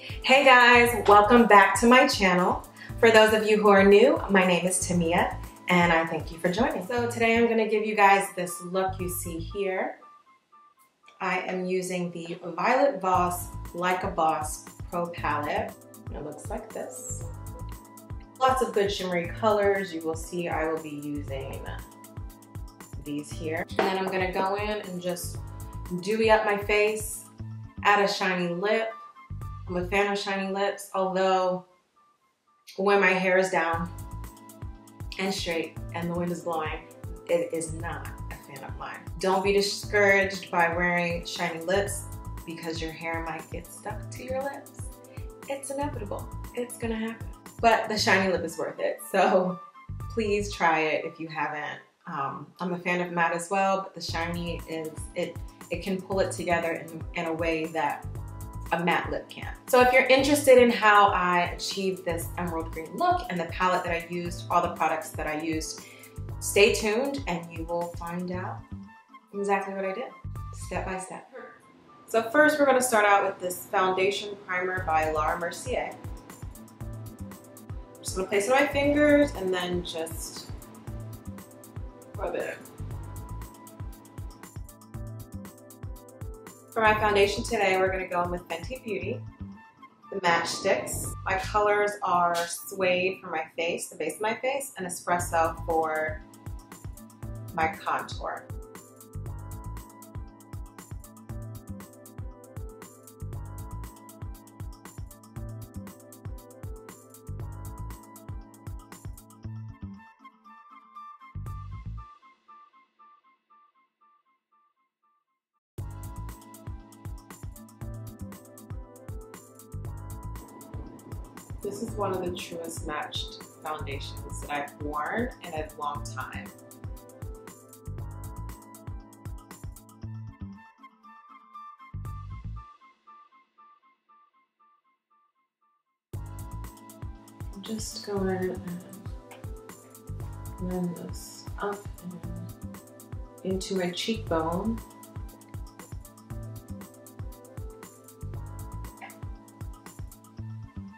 Hey guys, welcome back to my channel. For those of you who are new, my name is Tamia and I thank you for joining. So today I'm going to give you guys this look you see here. I am using the Violet Voss Like a Boss Pro Palette. It looks like this. Lots of good shimmery colors. You will see I will be using these here. And then I'm going to go in and just dewy up my face, add a shiny lip. I'm a fan of shiny lips, although when my hair is down and straight and the wind is blowing, it is not a fan of mine. Don't be discouraged by wearing shiny lips because your hair might get stuck to your lips. It's inevitable. It's gonna happen. But the shiny lip is worth it, so please try it if you haven't. I'm a fan of matte as well, but the shiny is, it can pull it together in a way that a matte lip can. So if you're interested in how I achieved this emerald green look and the palette that I used, all the products that I used, stay tuned and you will find out exactly what I did, step by step. So first we're going to start out with this foundation primer by Mercier. I'm just going to place it on my fingers and then just rub it in. For my foundation today, we're going to go in with Fenty Beauty, the Match Stix. My colors are Suede for my face, the base of my face, and Espresso for my contour. This is one of the truest matched foundations that I've worn in a long time. I'm just going to blend this up and into my cheekbone.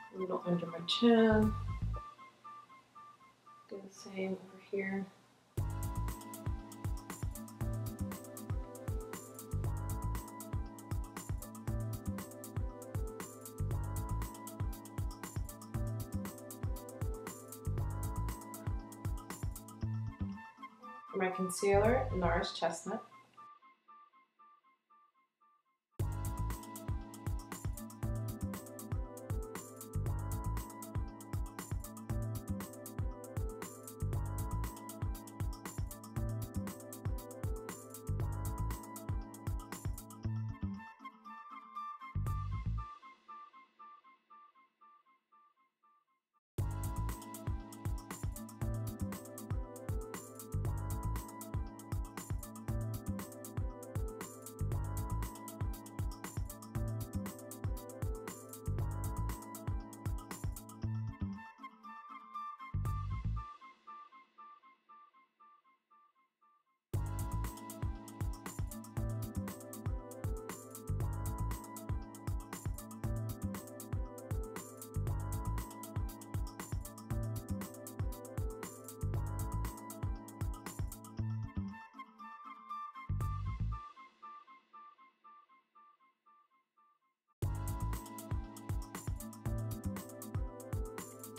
A little under my chin. Do the same over here. For my concealer, Nars Chestnut.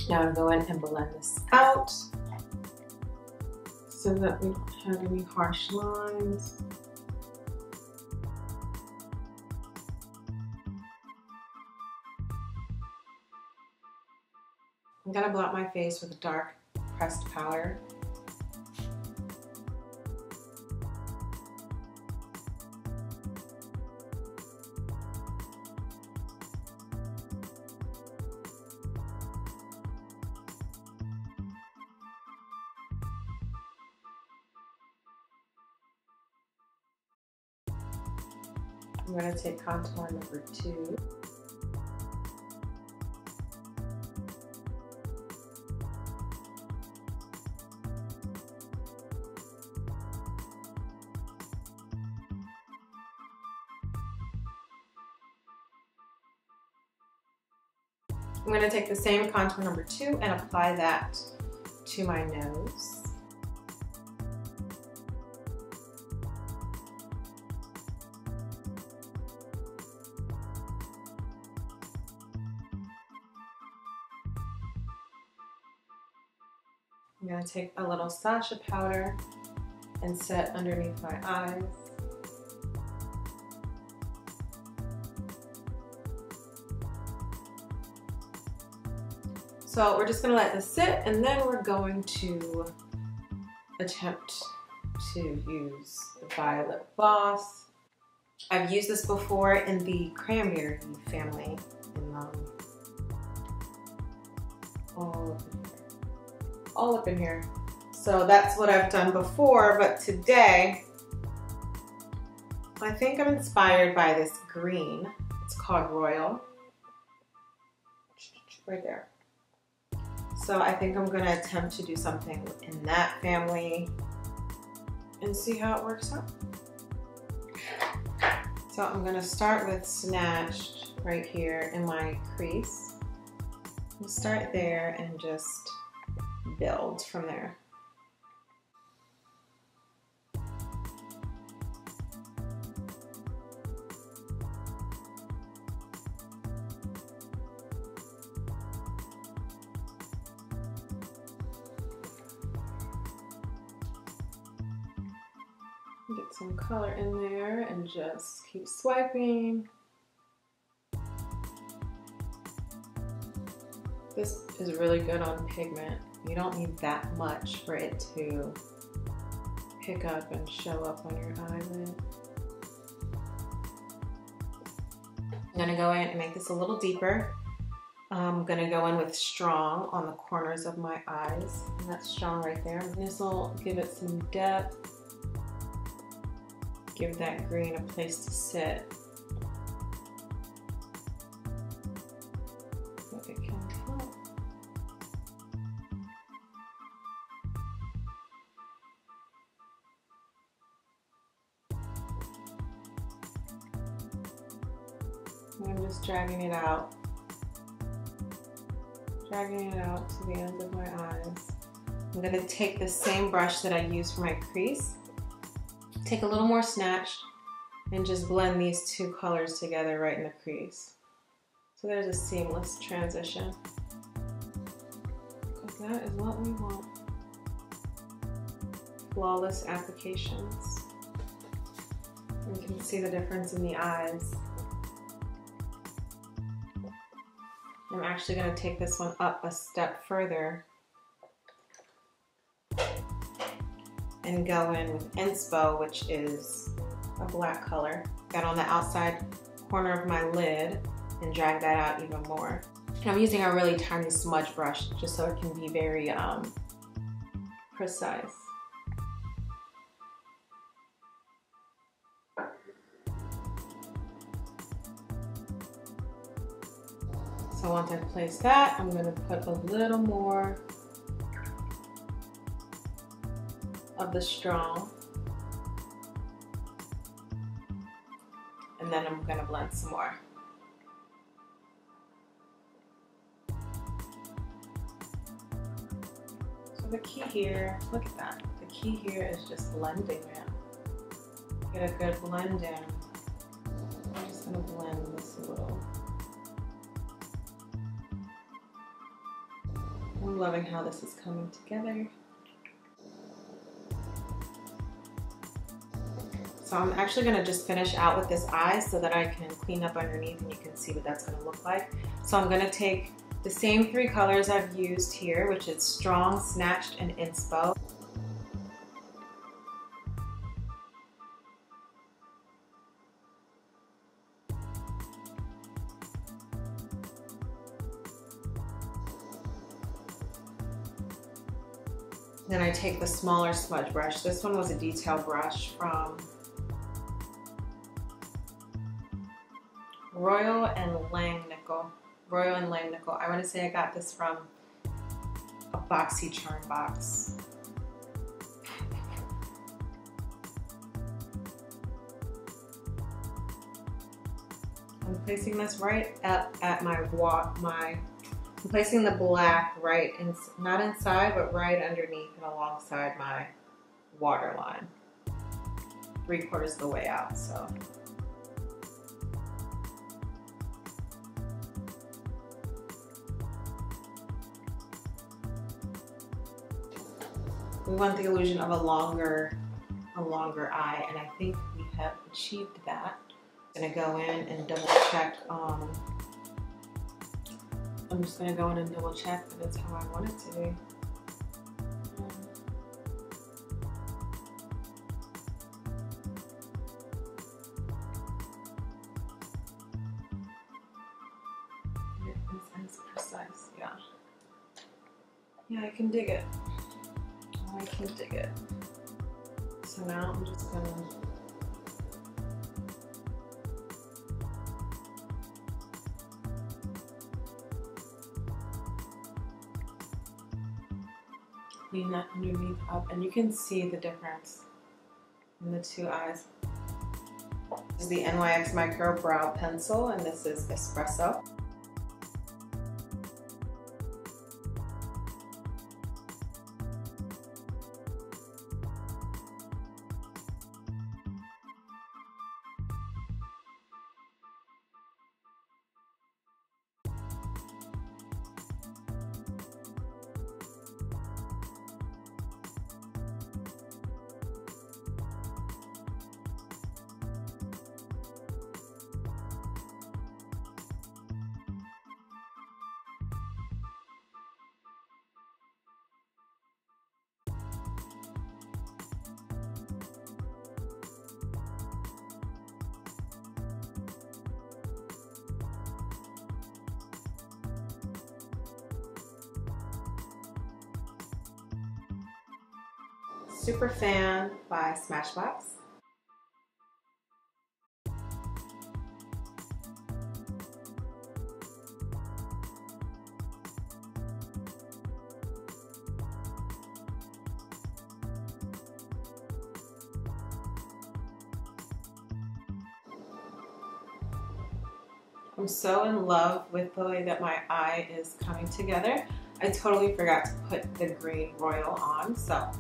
Now I'm going and blend this out so that we don't have any harsh lines. I'm gonna blot my face with a dark pressed powder. I'm going to take contour number 2. I'm going to take the same contour number 2 and apply that to my nose. I'm going to take a little Sacha powder and set underneath my eyes. So we're just going to let this sit, and then we're going to attempt to use the Violet Voss. I've used this before in the Cranberry family, all up in here. So that's what I've done before, but today I think I'm inspired by this green. It's called Royal, right there. So I think I'm gonna attempt to do something in that family and see how it works out. So I'm gonna start with Snatched right here in my crease. We'll start there and just build from there. Get some color in there and just keep swiping. This is really good on pigment. You don't need that much for it to pick up and show up on your eyelid. I'm gonna go in and make this a little deeper. I'm gonna go in with Strong on the corners of my eyes. And that's Strong right there. This will give it some depth. Give that green a place to sit. So it can help. I'm just dragging it out. Dragging it out to the ends of my eyes. I'm going to take the same brush that I used for my crease. Take a little more Snatched and just blend these two colors together right in the crease. So there's a seamless transition. Because that is what we want. Flawless applications. You can see the difference in the eyes. I'm actually going to take this one up a step further and go in with Inspo, which is a black color. Got on the outside corner of my lid and drag that out even more. And I'm using a really tiny smudge brush just so it can be very precise. So once I've placed that, I'm going to put a little more of the Strong, and then I'm going to blend some more. So the key here, look at that, the key here is just blending, man. Get a good blend in. I'm just going to blend this a little. I'm loving how this is coming together. So I'm actually gonna just finish out with this eye so that I can clean up underneath and you can see what that's gonna look like. So I'm gonna take the same three colors I've used here, which is Strong, Snatched, and Inspo. Then I take the smaller smudge brush. This one was a detail brush from Royal and Langnickel. Royal and Langnickel. I want to say I got this from a BoxyCharm box. I'm placing this right up at my I'm placing the black right, not inside, but right underneath and alongside my waterline. 3/4 of the way out, so. We want the illusion of a longer eye, and I think we have achieved that. I'm gonna go in and double check. I'm just gonna go in and double check that it's how I want it to be. It is as precise, yeah. Yeah, I can dig it. I can dig it. So now I'm just gonna clean that underneath up, and you can see the difference in the two eyes. This is the NYX Micro Brow Pencil, and this is Espresso. Superfan by Smashbox. I'm so in love with the way that my eye is coming together. I totally forgot to put the green royal on, so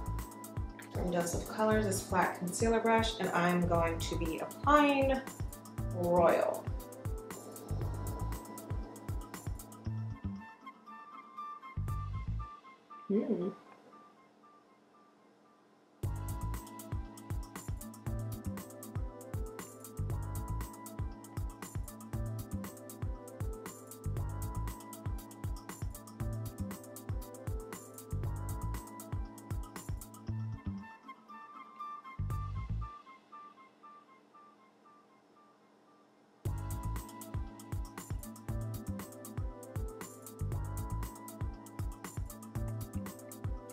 from Dose of Colors, this flat concealer brush, and I'm going to be applying royal.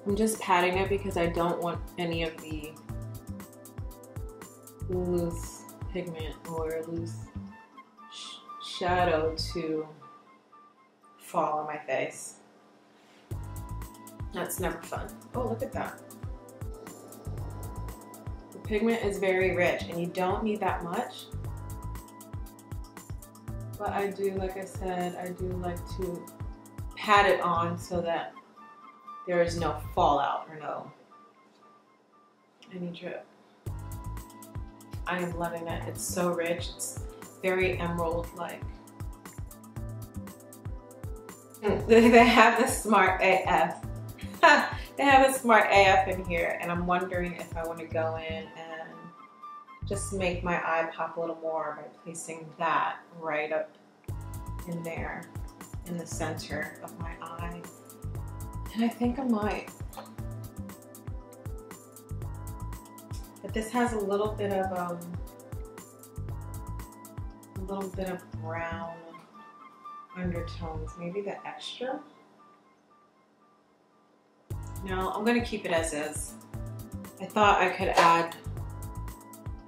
I'm just patting it because I don't want any of the loose pigment or loose shadow to fall on my face. That's never fun. Oh, look at that. The pigment is very rich and you don't need that much. But I do, like I said, I do like to pat it on so that there is no fallout or any drip. I am loving it. It's so rich. It's very emerald-like. They have the Smart AF. They have the Smart AF in here, and I'm wondering if I want to go in and just make my eye pop a little more by placing that right up in there in the center of my eye. And I think I might. But this has a little bit of brown undertones. Maybe the extra. No, I'm gonna keep it as is. I thought I could add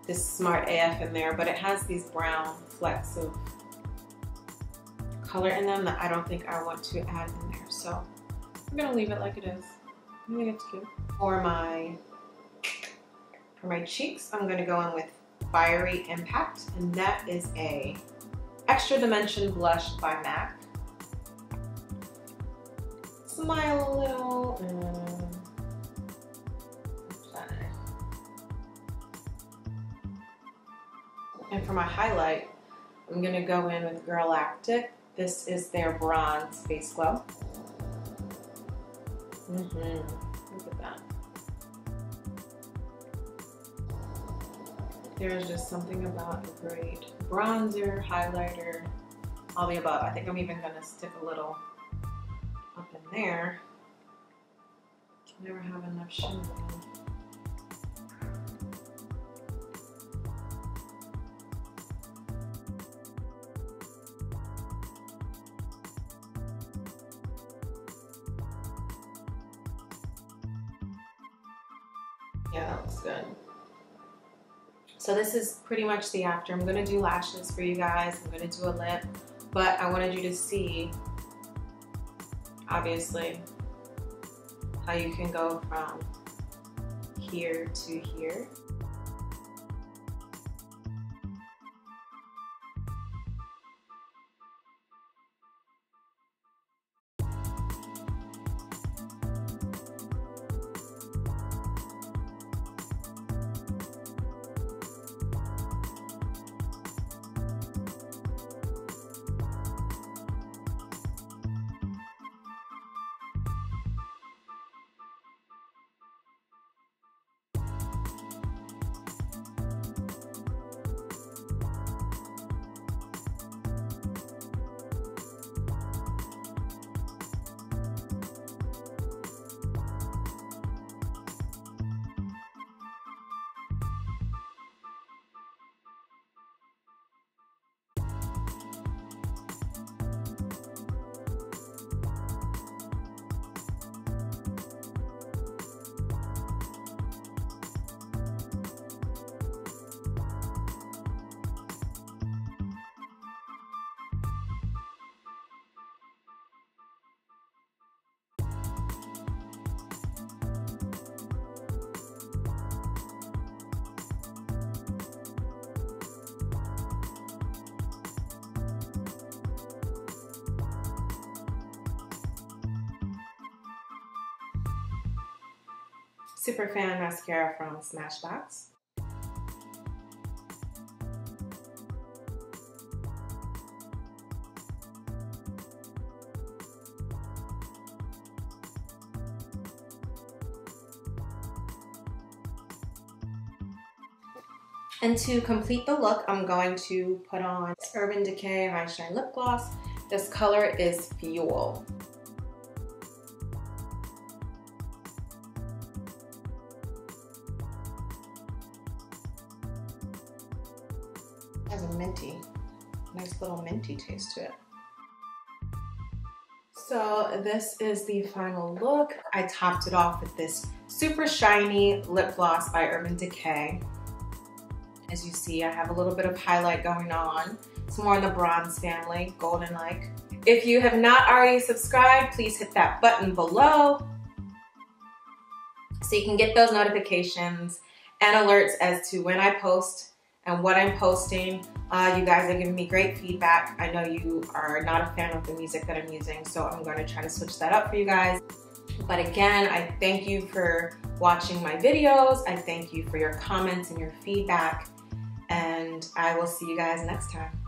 this Smart AF in there, but it has these brown flecks of color in them that I don't think I want to add in there. So I'm gonna leave it like it is. I think it's cute. For my cheeks, I'm gonna go in with Fiery Impact, and that is a Extra Dimension blush by MAC. smile a little and apply. And for my highlight, I'm gonna go in with Girlactik. This is their bronze face glow. Look at that. There's just something about a great bronzer, highlighter, all the above. I think I'm even gonna stick a little up in there. I never have enough shimmer though. Yeah, that looks good. So this is pretty much the after. I'm gonna do lashes for you guys. I'm gonna do a lip, but I wanted you to see, obviously, how you can go from here to here. Superfan mascara from Smashbox. And to complete the look, I'm going to put on Urban Decay High Shine Lip Gloss. This color is Fuel. Has a nice little minty taste to it. So this is the final look. I topped it off with this super shiny lip gloss by Urban Decay. As you see, I have a little bit of highlight going on. It's more in the bronze family, golden-like. If you have not already subscribed, please hit that button below so you can get those notifications and alerts as to when I post and what I'm posting. You guys are giving me great feedback. I know you are not a fan of the music that I'm using, so I'm going to try to switch that up for you guys. But again, I thank you for watching my videos. I thank you for your comments and your feedback. And I will see you guys next time.